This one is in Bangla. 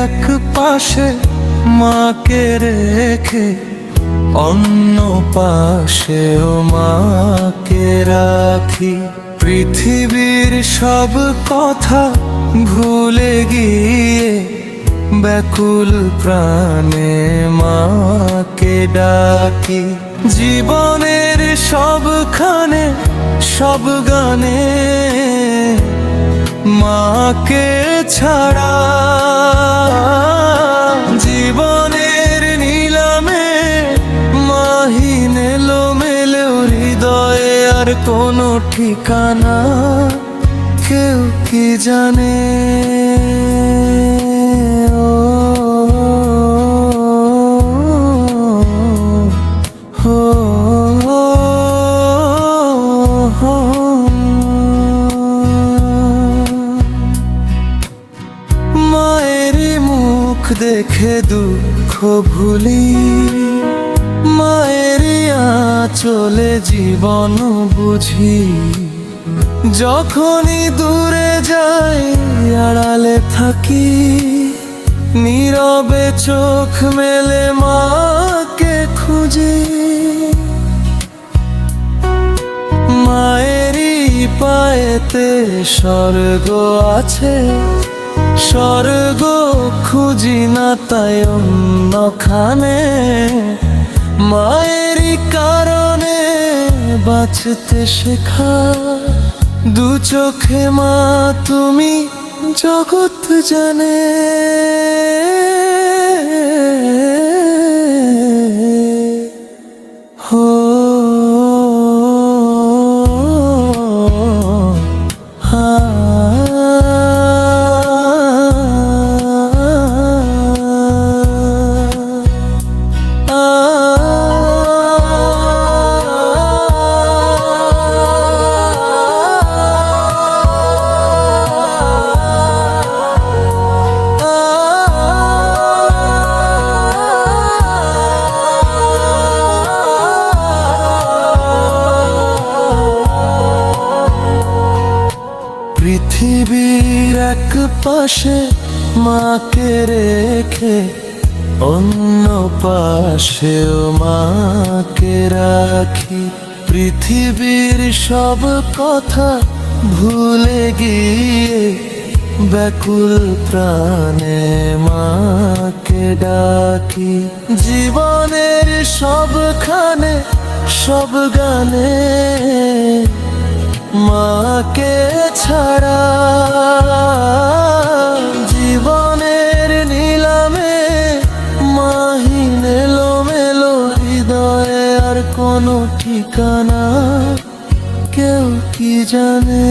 এক পাশে মাকে রেখে অন্য পাশেও মাকে রাখি। পৃথিবীর সব কথা ভুলে গিয়ে ব্যাকুল প্রাণে মাকে ডাকি। জীবনের সবখানে সব গানে মাকে ছাড়া, জীবনের নিলামে মাহিন এলোমেলো হৃদয়ে আর কোনো ঠিকানা কেউ কি জানে। মায়েরই মুখ দেখে দুঃখ ভুলি, মায়েরই আঁচলে জীবন বুঝি। যখনই দূরে যাই আড়ালে থাকি, নীরবে চোখ মেলে মাকে খুঁজি। মায়েরই পায়েতে স্বর্গ আছে, স্বর্গ খুঁজি না তাই অন্যখানে। মায়েরই কারণে বাঁচতে শেখা, দু চোখে মা তুমি জগৎ জানে। হো পৃথিবীর এক পাশে মাকে রেখে অন্য পাশেও মাকে রাখি। পৃথিবীর সব কথা ভুলে গিয়ে ব্যাকুল প্রাণে মাকে ডাকি। জীবনের সবখানে সব গানে মাকে ছাড়া, জীবনের নিলামে মাহিন এলোমেলো হৃদয়ে আর কোনো ঠিকানা কেউ কি জানে।